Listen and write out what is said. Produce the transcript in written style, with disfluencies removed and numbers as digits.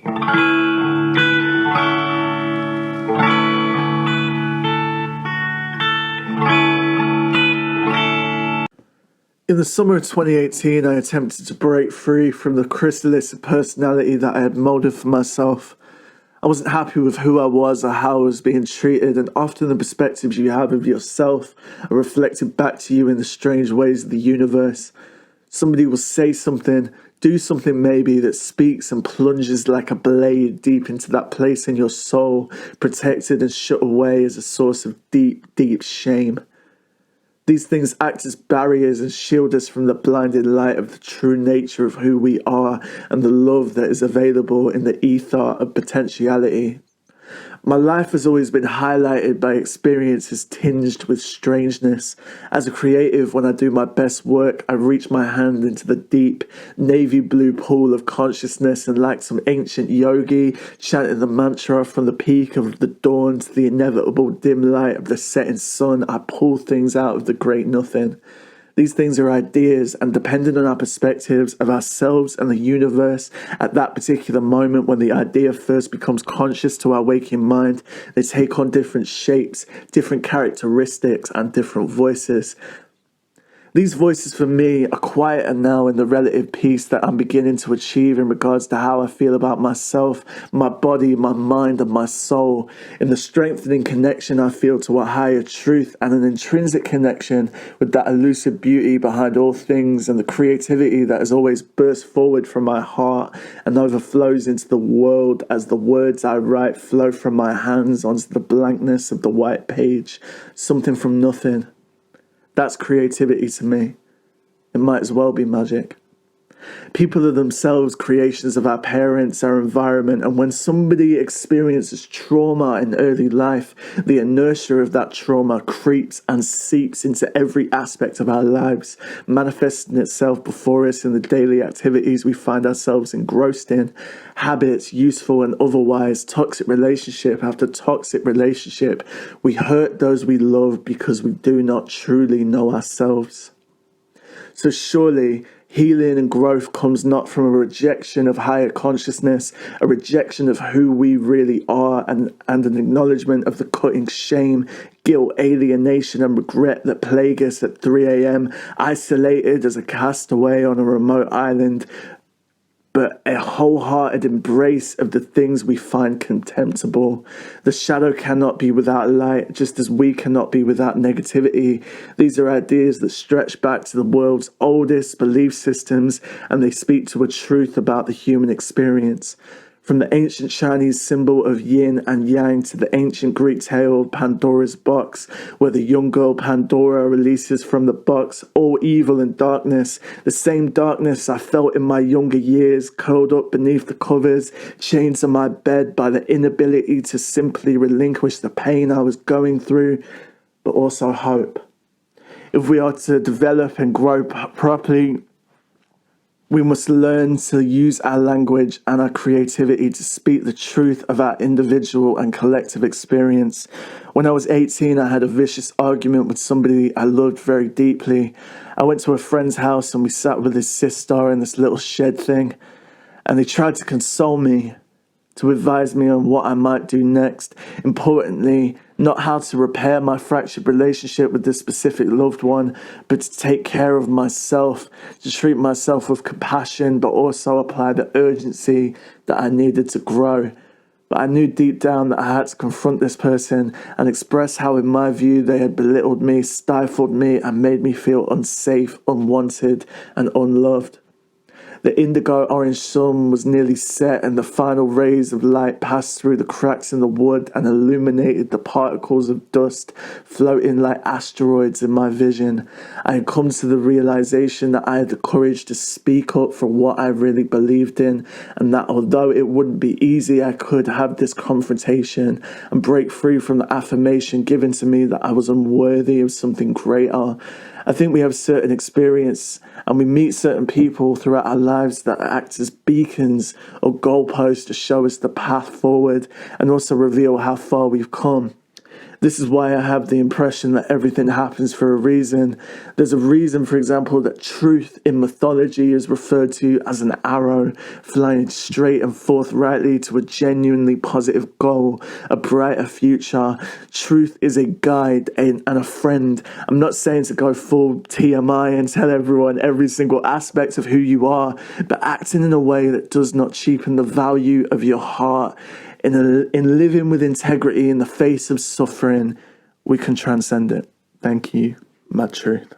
In the summer of 2018, I attempted to break free from the chrysalis of personality that I had molded for myself. I wasn't happy with who I was or how I was being treated, and often the perspectives you have of yourself are reflected back to you in the strange ways of the universe. Somebody will say something, do something maybe, that speaks and plunges like a blade deep into that place in your soul, protected and shut away as a source of deep, deep shame. These things act as barriers and shield us from the blinding light of the true nature of who we are and the love that is available in the ether of potentiality. My life has always been highlighted by experiences tinged with strangeness. As a creative, when I do my best work, I reach my hand into the deep, navy blue pool of consciousness, and like some ancient yogi, chanting the mantra from the peak of the dawn to the inevitable dim light of the setting sun, I pull things out of the great nothing. These things are ideas, and depending on our perspectives of ourselves and the universe at that particular moment when the idea first becomes conscious to our waking mind, they take on different shapes, different characteristics, and different voices. These voices for me are quieter now in the relative peace that I'm beginning to achieve in regards to how I feel about myself, my body, my mind, and my soul, in the strengthening connection I feel to a higher truth and an intrinsic connection with that elusive beauty behind all things, and the creativity that has always burst forward from my heart and overflows into the world as the words I write flow from my hands onto the blankness of the white page, something from nothing. That's creativity to me. It might as well be magic. People are themselves creations of our parents, our environment, and when somebody experiences trauma in early life, the inertia of that trauma creeps and seeps into every aspect of our lives, manifesting itself before us in the daily activities we find ourselves engrossed in, habits, useful and otherwise, toxic relationship after toxic relationship. We hurt those we love because we do not truly know ourselves. So surely, healing and growth comes not from a rejection of higher consciousness, a rejection of who we really are, and an acknowledgement of the cutting shame, guilt, alienation, and regret that plague us at 3 a.m., isolated as a castaway on a remote island, but a wholehearted embrace of the things we find contemptible. The shadow cannot be without light, just as we cannot be without negativity. These are ideas that stretch back to the world's oldest belief systems, and they speak to a truth about the human experience. From the ancient Chinese symbol of yin and yang to the ancient Greek tale of Pandora's box, where the young girl Pandora releases from the box all evil and darkness, the same darkness I felt in my younger years, curled up beneath the covers, chained to my bed by the inability to simply relinquish the pain I was going through, but also hope. If we are to develop and grow properly, we must learn to use our language and our creativity to speak the truth of our individual and collective experience. When I was 18, I had a vicious argument with somebody I loved very deeply. I went to a friend's house and we sat with his sister in this little shed thing, and they tried to console me, to advise me on what I might do next. Importantly, not how to repair my fractured relationship with this specific loved one, but to take care of myself, to treat myself with compassion, but also apply the urgency that I needed to grow. But I knew deep down that I had to confront this person and express how, in my view, they had belittled me, stifled me, and made me feel unsafe, unwanted, and unloved. The indigo-orange sun was nearly set, and the final rays of light passed through the cracks in the wood and illuminated the particles of dust floating like asteroids in my vision. I had come to the realization that I had the courage to speak up for what I really believed in, and that although it wouldn't be easy, I could have this confrontation and break free from the affirmation given to me that I was unworthy of something greater. I think we have certain experience and we meet certain people throughout our lives that act as beacons or goalposts to show us the path forward and also reveal how far we've come. This is why I have the impression that everything happens for a reason. There's a reason, for example, that truth in mythology is referred to as an arrow flying straight and forthrightly to a genuinely positive goal, a brighter future. Truth is a guide and a friend. I'm not saying to go full TMI and tell everyone every single aspect of who you are, but acting in a way that does not cheapen the value of your heart. In living with integrity in the face of suffering, we can transcend it. Thank you, my truth.